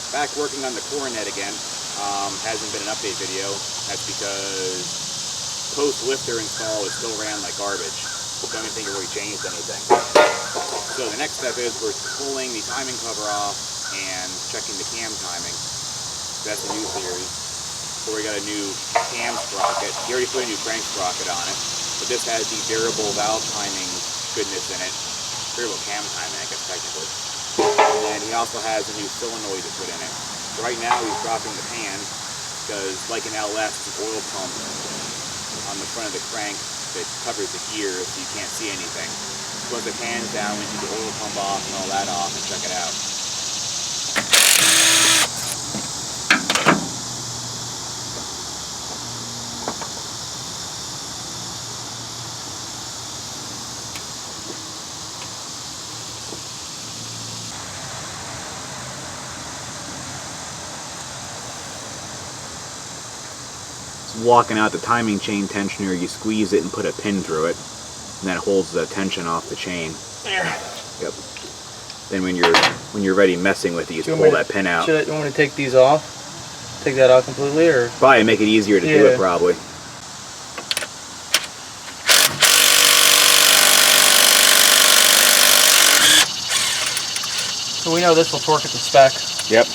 Back working on the Coronet again. Hasn't been an update video. That's because post-lifter install it still ran like garbage. Don't even think it really changed anything. So the next step is we're pulling the timing cover off and checking the cam timing. That's the new theory. So we got a new cam sprocket. He already put a new crank sprocket on it, but this has the variable valve timing goodness in it. Variable cam timing, I guess technically. And then he also has a new solenoid to put in it. So right now he's dropping the pan because, like an LS, it's an oil pump on the front of the crank that covers the gear so you can't see anything. Put the pans down, we take the oil pump off and all that off and check it out. Walking out the timing chain tensioner, you squeeze it and put a pin through it, and that holds the tension off the chain. There. Yep. Then when you're ready messing with it, you just pull that pin out. You want me to take these off? Take that out completely, or? Probably make it easier to do it, probably. So we know this will torque at the spec. Yep.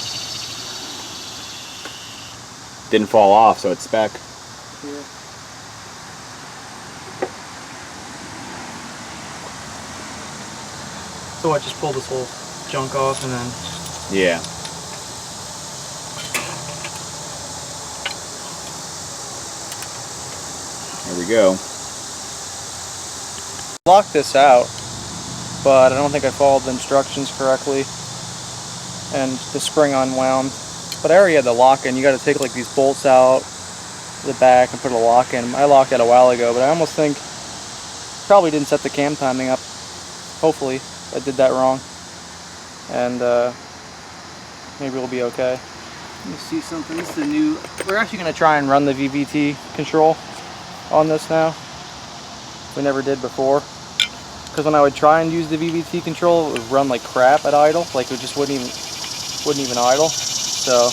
Didn't fall off, so it's spec. Yeah. So I just pull this whole junk off and then... Yeah. There we go. Lock this out, but I don't think I followed the instructions correctly, and the spring unwound. But I already had the lock in. You got to take like these bolts out the back and put a lock in. I locked it a while ago, but I almost think probably didn't set the cam timing up. Hopefully I did that wrong, and maybe we'll be okay. Let me see something. This is the new. We're actually going to try and run the VVT control on this now. We never did before, because when I would try and use the VVT control, it would run like crap at idle. Like it just wouldn't even idle. So,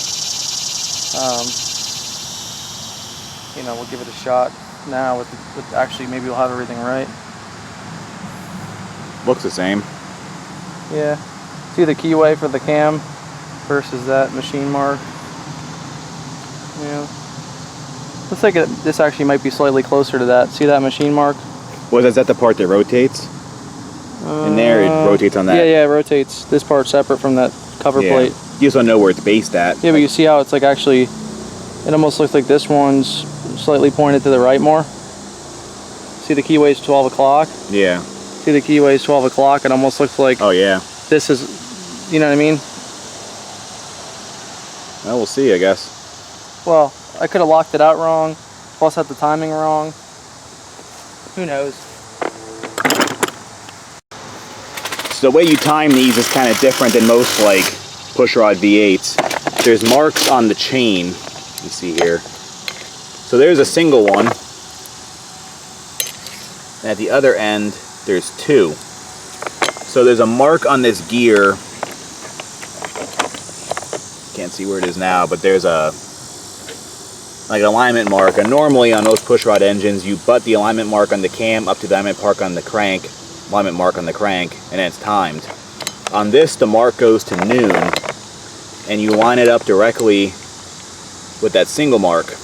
you know, we'll give it a shot now with actually, maybe we'll have everything right. Looks the same. Yeah. See the keyway for the cam versus that machine mark. Yeah. Looks like this actually might be slightly closer to that. See that machine mark? Well, is that the part that rotates? In there, it rotates on that. Yeah, it rotates. This part separate from that cover plate. You just don't know where it's based at. Yeah, but you see how it's like actually, it almost looks like this one's slightly pointed to the right more. See the keyway's 12 o'clock? Yeah. See the keyway's 12 o'clock? It almost looks like, oh yeah, this is, you know what I mean? Well, we'll see, I guess. Well, I could have locked it out wrong, plus had the timing wrong. Who knows? So the way you time these is kind of different than most like pushrod V8s. There's marks on the chain, you see here. So there's a single one, and at the other end there's two. So there's a mark on this gear, can't see where it is now, but there's a like an alignment mark, and normally on most pushrod engines you butt the alignment mark on the cam up to the alignment mark on the crank, alignment mark on the crank, and then it's timed. On this the mark goes to noon, and you line it up directly with that single mark.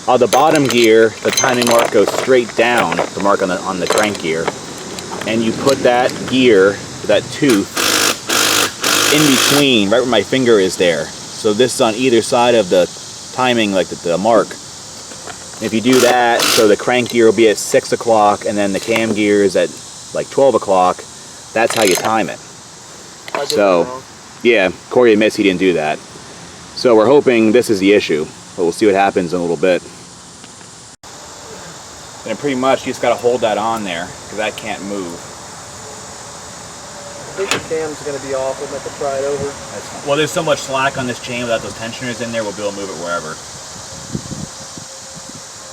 On the bottom gear, the timing mark goes straight down, the mark on the crank gear, and you put that gear, that tooth, in between, right where my finger is there. So this is on either side of the timing, like the mark. And if you do that, so the crank gear will be at 6 o'clock, and then the cam gear is at like 12 o'clock, that's how you time it. So, yeah, Corey admits he didn't do that. So we're hoping this is the issue, but we'll see what happens in a little bit. And pretty much you just got to hold that on there, because that can't move. I think the cam's going to be off. We'll have to try it over. Well, there's so much slack on this chain without those tensioners in there, we'll be able to move it wherever.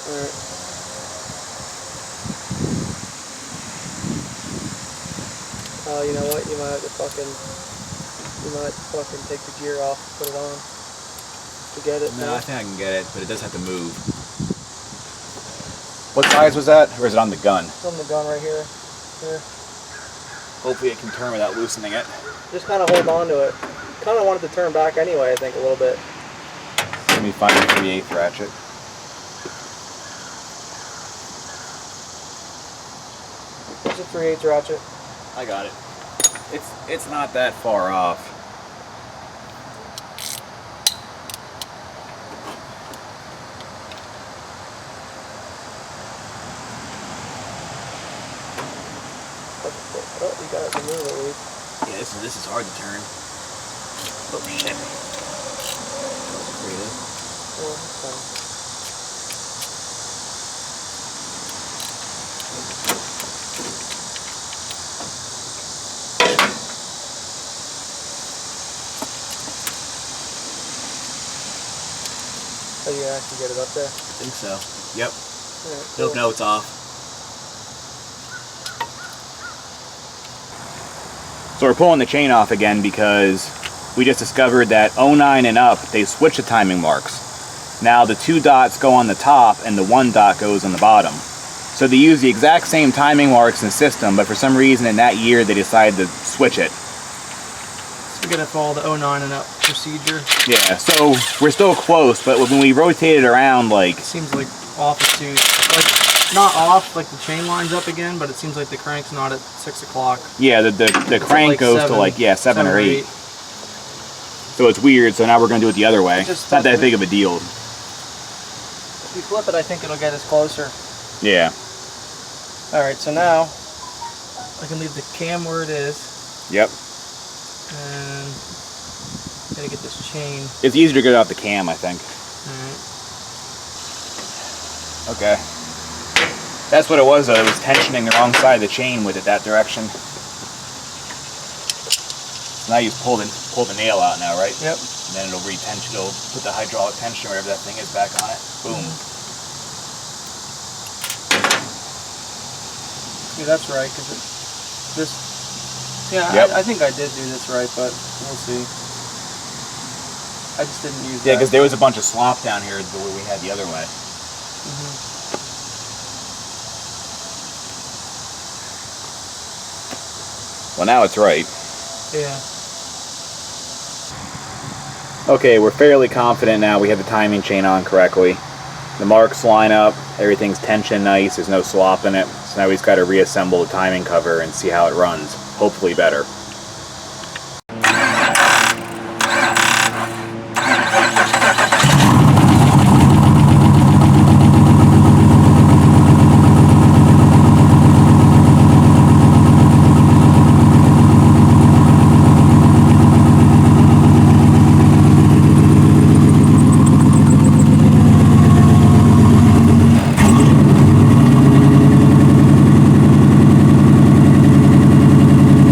Alright. You know what? You might have to fucking You might fucking take the gear off, put it on to get it. No, I think I can get it, but it does have to move. What size was that? Or is it on the gun? It's on the gun right here. Here. Hopefully it can turn without loosening it. Just kind of hold on to it. Kind of want it to turn back anyway, I think, a little bit. Let me find the 3/8 ratchet. There's a 3/8 ratchet. I got it. It's not that far off. Oh, you got it to move at least. Yeah, this is hard to turn. Oh shit. That was creative. Oh, that's fine. Oh, you actually get it up there? I think so. Yep. Alright, Nope, cool. no, it's off. So we're pulling the chain off again because we just discovered that 09 and up, they switch the timing marks. Now the 2 dots go on the top and the 1 dot goes on the bottom. So they use the exact same timing marks in the system, but for some reason in that year they decided to switch it. So we gotta follow the 09 and up procedure. Yeah, so we're still close, but when we rotate it around, like, It seems like off is too, like, not off, like the chain lines up again, but it seems like the crank's not at 6 o'clock. yeah, the crank like goes to 7, like, yeah, 7 or 8. 8. So it's weird, so now we're gonna do it the other way. It just It's not that doesn't- big of a deal. If you flip it, I think it'll get us closer. Yeah. Alright, so now I can leave the cam where it is, Yep. and gotta get this chain. It's easier to get out the cam, I think. Alright. Okay. That's what it was, though. It was tensioning the wrong side of the chain with it that direction. So now you just pull the nail out now, right? Yep. And then it'll retension. It'll put the hydraulic tension, whatever that thing is, back on it. Boom. Yeah, that's right, because this. Yeah, Yep. I think I did do this right, but we'll see. I just didn't use Yeah, that. because there was a bunch of slop down here the way we had the other way. Well, now it's right. Yeah. Okay, we're fairly confident now we have the timing chain on correctly. The marks line up, everything's tension nice, there's no slop in it. So now we just got to reassemble the timing cover and see how it runs. Hopefully better.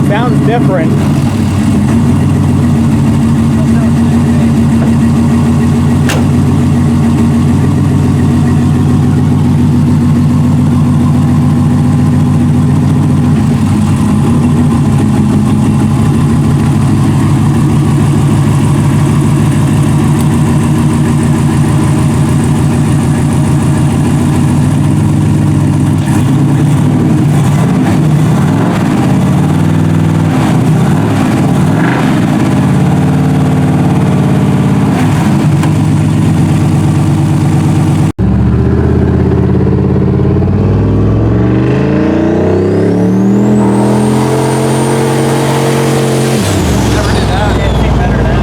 Sounds different.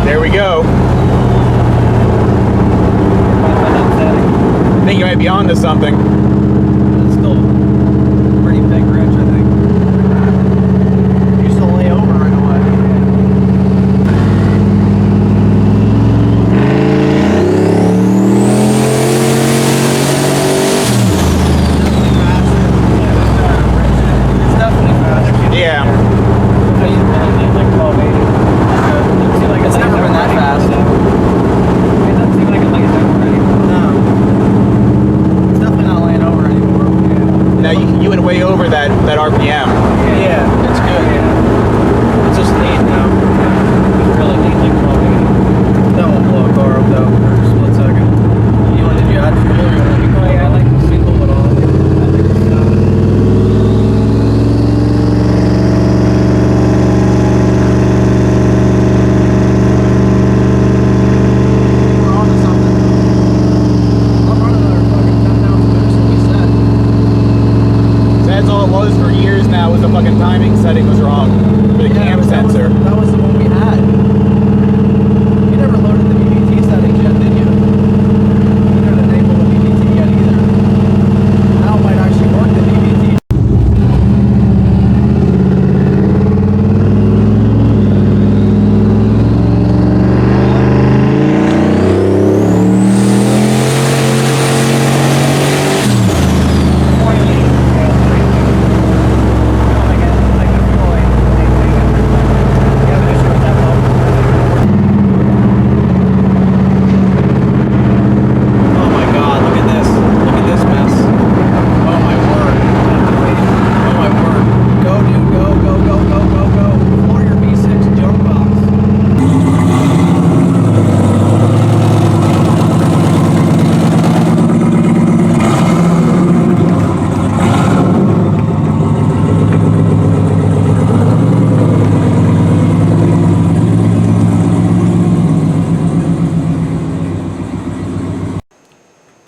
There we go. I think you might be onto something. It's still pretty big wrench, I think. You used to lay over right away. It's definitely faster. Yeah. I used to like 1280. Doesn't seem like it's never been that fast. It doesn't seem like it's like it's ever ready. No. It's definitely not like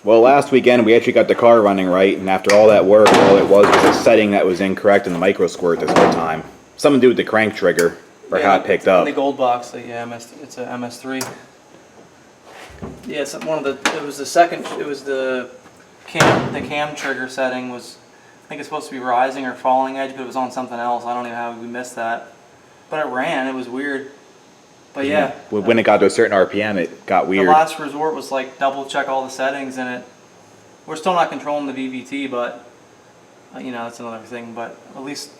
Well, last weekend we actually got the car running right, and after all that work, all it was a setting that was incorrect in the micro squirt this whole time. Something to do with the crank trigger, or how it picked up. In the gold box, yeah, it's a MS3. Yeah, it's one of the. It was the second. It was the cam trigger setting was. I think it's supposed to be rising or falling edge, but it was on something else. I don't even know how we missed that. But it ran. It was weird. But yeah. When it got to a certain RPM, it got weird. The last resort was like double check all the settings, and we're still not controlling the VVT, but you know, that's another thing. But at least,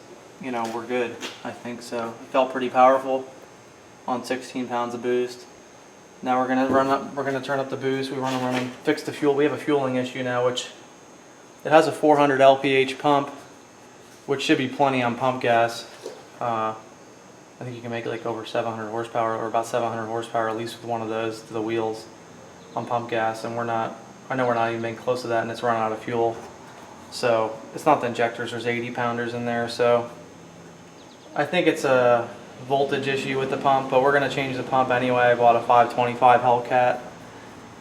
you know, we're good. I think so. It felt pretty powerful on 16 pounds of boost. Now we're gonna turn up the boost. We want to fix the fuel. We have a fueling issue now, which it has a 400 LPH pump, which should be plenty on pump gas. I think you can make it like over 700 horsepower, or about 700 horsepower at least with one of those to the wheels on pump gas, and I know we're not even being close to that, and it's running out of fuel. So it's not the injectors. There's 80 pounders in there, so I think it's a voltage issue with the pump, but we're going to change the pump anyway. I bought a 525 Hellcat,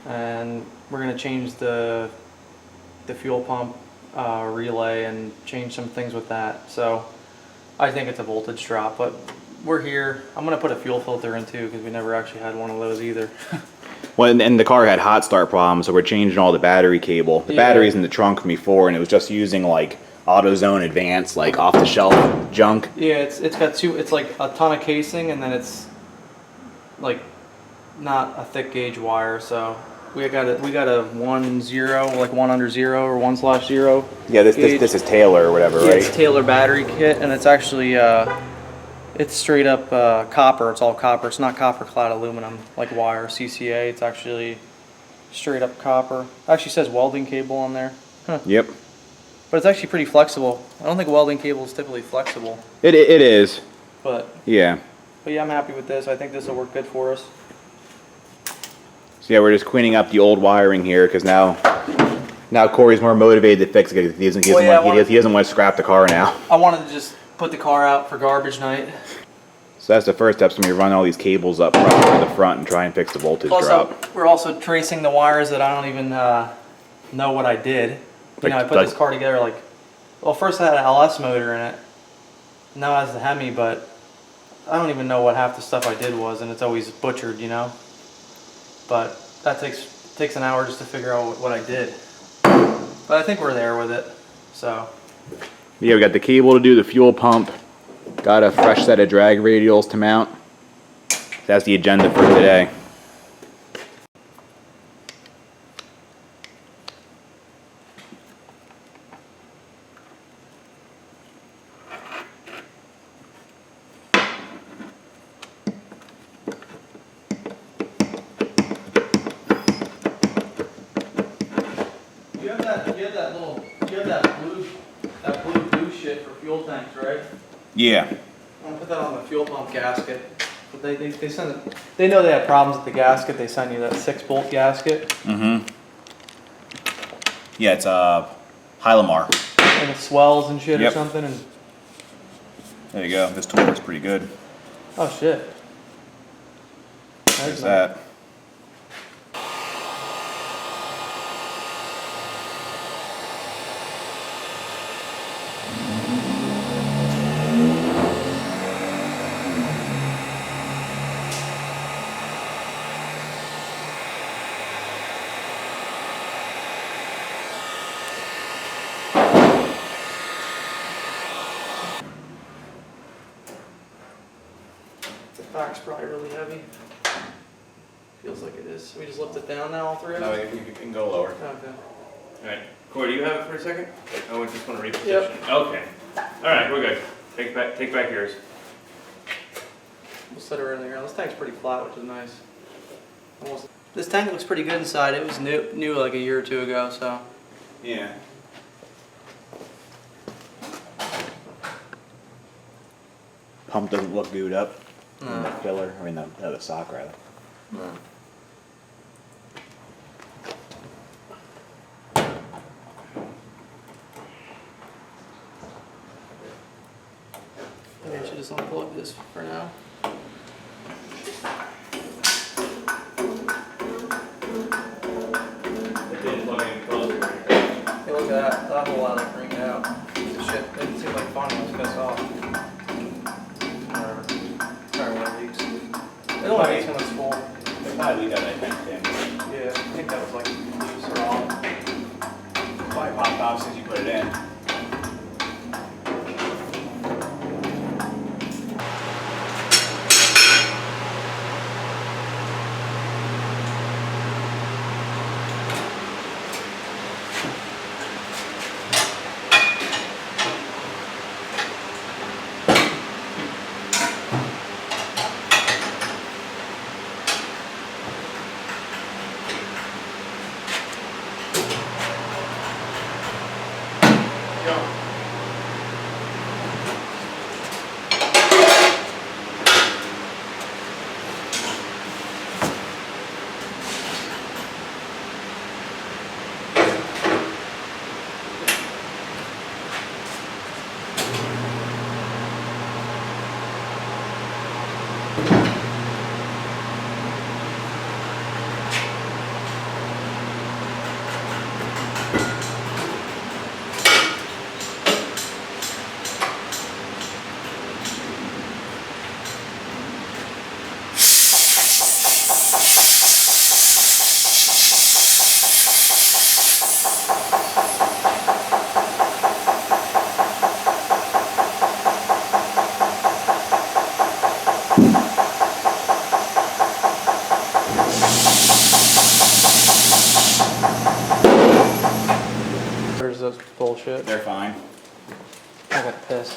and we're going to change the fuel pump relay and change some things with that. So I think it's a voltage drop, but we're here. I'm going to put a fuel filter in too, because we never actually had one of those either. Well, and the car had hot start problems, so we're changing all the battery cable. The battery's in the trunk from before, and it was just using like AutoZone Advanced, like off the shelf junk. Yeah, it's got two. It's like a ton of casing, and then it's like not a thick gauge wire. So we got a 1-0, like 1 under 0 or 1/0. Yeah, this is Taylor or whatever, yeah, right? It's Taylor battery kit, and it's actually it's straight up copper. It's all copper. It's not copper clad aluminum like wire CCA. It's actually straight up copper. It actually says welding cable on there. Huh. Yep. But it's actually pretty flexible. I don't think welding cable is typically flexible. It is. But yeah, I'm happy with this. I think this will work good for us. So yeah, we're just cleaning up the old wiring here because now Corey's more motivated to fix it. He doesn't want to scrap the car now. I wanted to just put the car out for garbage night. So that's the first step. So we run all these cables up front to the front and try and fix the voltage drop. We're also tracing the wires that I don't even know what I did. You know, I put this car together like, well, first I had an LS motor in it. Now it has the Hemi, but I don't even know what half the stuff I did was, and it's always butchered, you know. But that takes an hour just to figure out what I did. But I think we're there with it. So. Yeah, we got the cable to do the fuel pump. Got a fresh set of drag radials to mount. That's the agenda for today. You have that blue goo shit for fuel tanks, right? Yeah. I'm gonna put that on the fuel pump gasket. But they send it. They know they have problems with the gasket. They send you that 6-bolt gasket. Mm-hmm. Yeah, it's Hylamar. And it swells and shit or something. And there you go. This tool works pretty good. oh shit. There's that. The back's probably really heavy. Feels like it is. We just lift it down now, all three of us? No, you can go lower. Okay. Alright, Corey, do you have it for a second? Oh, we just want to reposition. Yep. Okay. Alright, we're good. Take back yours. We'll set it right in there. This tank's pretty flat, which is nice. Almost. This tank looks pretty good inside. It was new like a year or two ago, so. Yeah. Pump doesn't look gooed up. No. The filler, I mean the sock rather. No. Maybe I should just unplug this for now. It didn't plug in cool. They probably leave that, I think, Tim. Yeah, I think that was like loose or off. Probably popped off since you put it in. There's those bullshit. They're fine. I got piss.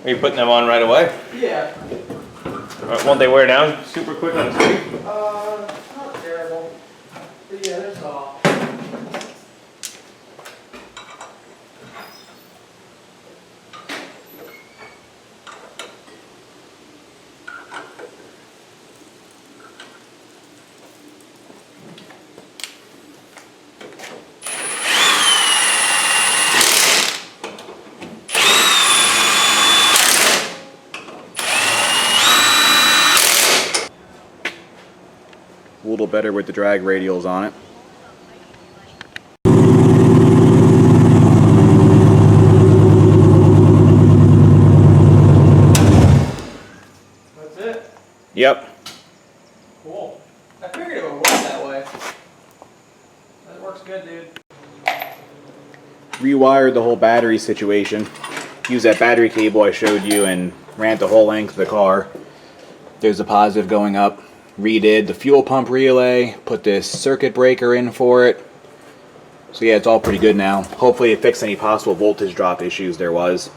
Are you putting them on right away? Yeah. Won't they wear down super quick on the street? Not terrible. But yeah, they're soft. A little better with the drag radials on it. That's it. Yep. Cool. I figured it would work that way. That works good, dude. Rewired the whole battery situation. Used that battery cable I showed you and ran it the whole length of the car. There's a positive going up. Redid the fuel pump relay, put this circuit breaker in for it. So yeah, it's all pretty good now. Hopefully it fixed any possible voltage drop issues there was.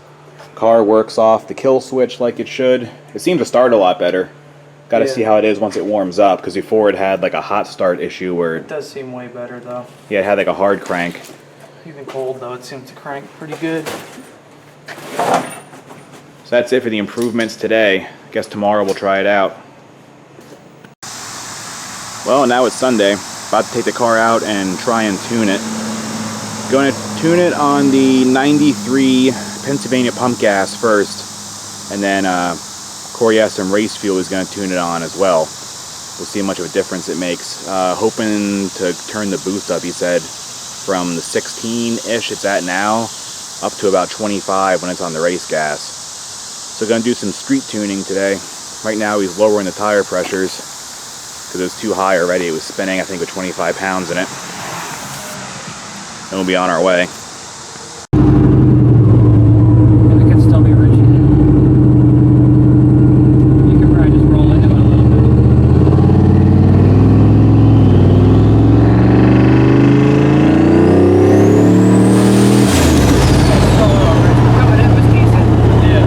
Car works off the kill switch like it should. It seems to start a lot better. Got to see how it is once it warms up, because before it had like a hot start issue where It does seem way better though. yeah, it had like a hard crank. Even cold though, it seems to crank pretty good. So that's it for the improvements today. I guess tomorrow we'll try it out. Well, now it's Sunday. About to take the car out and try and tune it. Going to tune it on the 93 Pennsylvania pump gas first, and then Corey has some race fuel he's going to tune it on as well. We'll see how much of a difference it makes. Hoping to turn the boost up, he said, from the 16-ish it's at now up to about 25 when it's on the race gas. So going to do some street tuning today. Right now he's lowering the tire pressures because it was too high already. It was spinning, I think, with 25 pounds in it. And we'll be on our way. And it can still be rich. You can probably just roll into it a little bit. Coming in was decent. Yeah.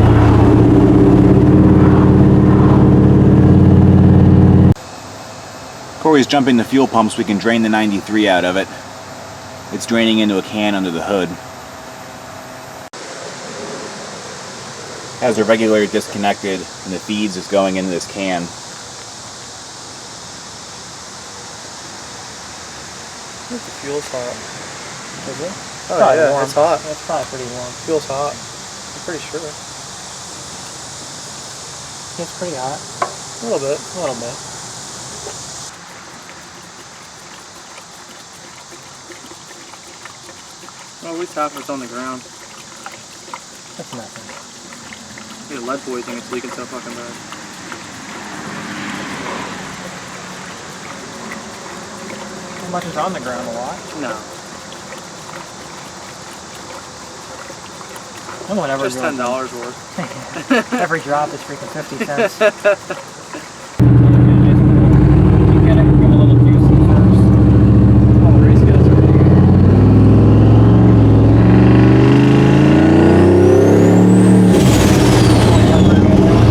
Corey's jumping the fuel pump so we can drain the 93 out of it. It's draining into a can under the hood. Has the regulator disconnected and the feeds is going into this can. I think the fuel's hot. Is it? Oh Probably yeah, warm. it's hot. That's probably pretty warm. Fuel's hot. I'm pretty sure. It's pretty hot. A little bit. A little bit. Oh, we top it's on the ground. That's nothing. Yeah, lead poisoning, it's leaking so fucking bad. How much is on the ground? A lot? No. No one ever Just $10 worth. Every drop is freaking 50 cents. Get a little juicy first. Oh, the race guys are here.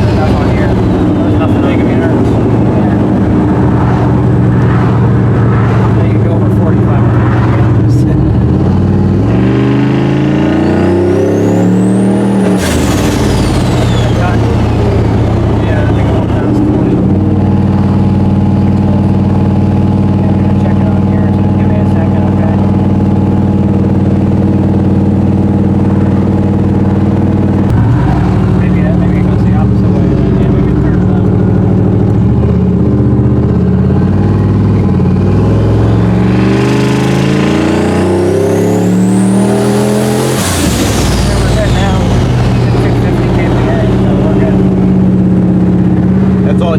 Enough on here. There's nothing big in here. Yeah. You can go over 45.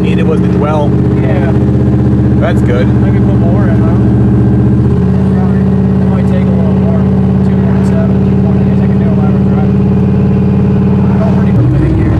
Needed was the dwell. Yeah. That's good. Maybe put more in, huh? It might take a little more. 2.7, 2.8. I can do a ladder drive. Oh, pretty quick in here.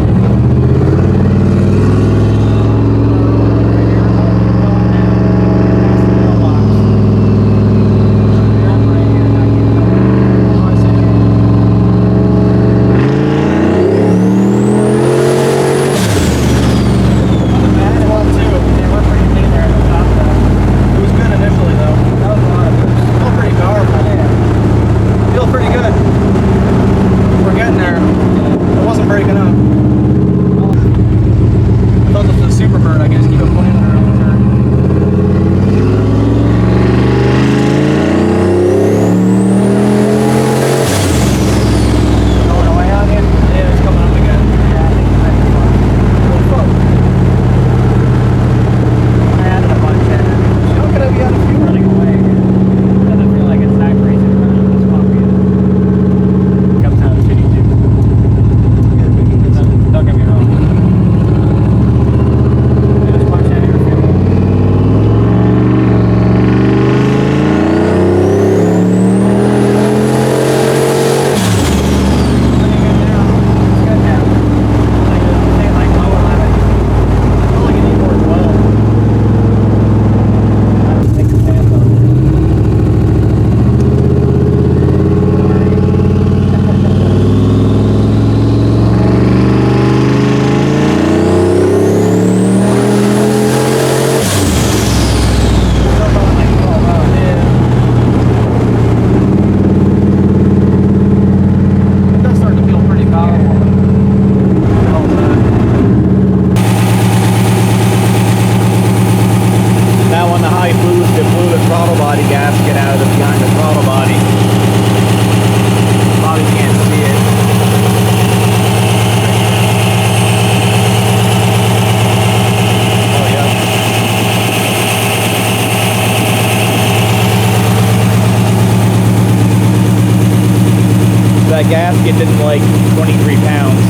That gasket didn't like 23 pounds.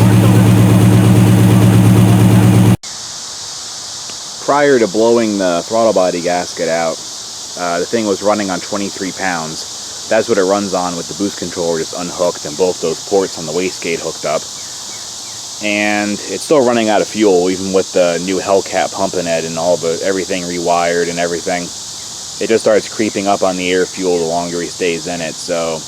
Prior to blowing the throttle body gasket out, the thing was running on 23 pounds. That's what it runs on with the boost controller just unhooked and both those ports on the wastegate hooked up. And it's still running out of fuel, even with the new Hellcat pump in it and everything rewired and everything. It just starts creeping up on the air fuel the longer he stays in it. So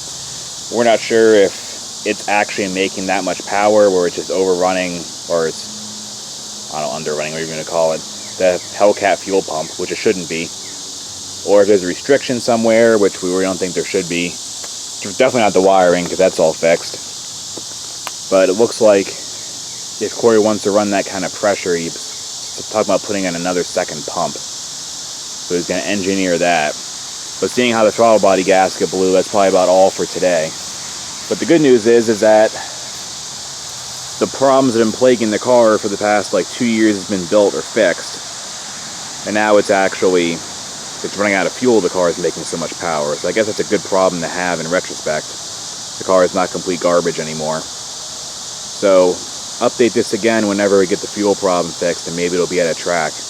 we're not sure if it's actually making that much power where it's just overrunning, or it's, I don't know, underrunning, whatever you're going to call it, the Hellcat fuel pump, which it shouldn't be. Or if there's a restriction somewhere, which we really don't think there should be. Definitely not the wiring, because that's all fixed. But it looks like if Corey wants to run that kind of pressure, he's talking about putting in another second pump. So he's going to engineer that. But seeing how the throttle body gasket blew, that's probably about all for today. But the good news is that the problems that have been plaguing the car for the past like 2 years has been built or fixed. And now it's running out of fuel, the car is making so much power. So I guess that's a good problem to have in retrospect. The car is not complete garbage anymore. So update this again whenever we get the fuel problem fixed, and maybe it'll be at a track.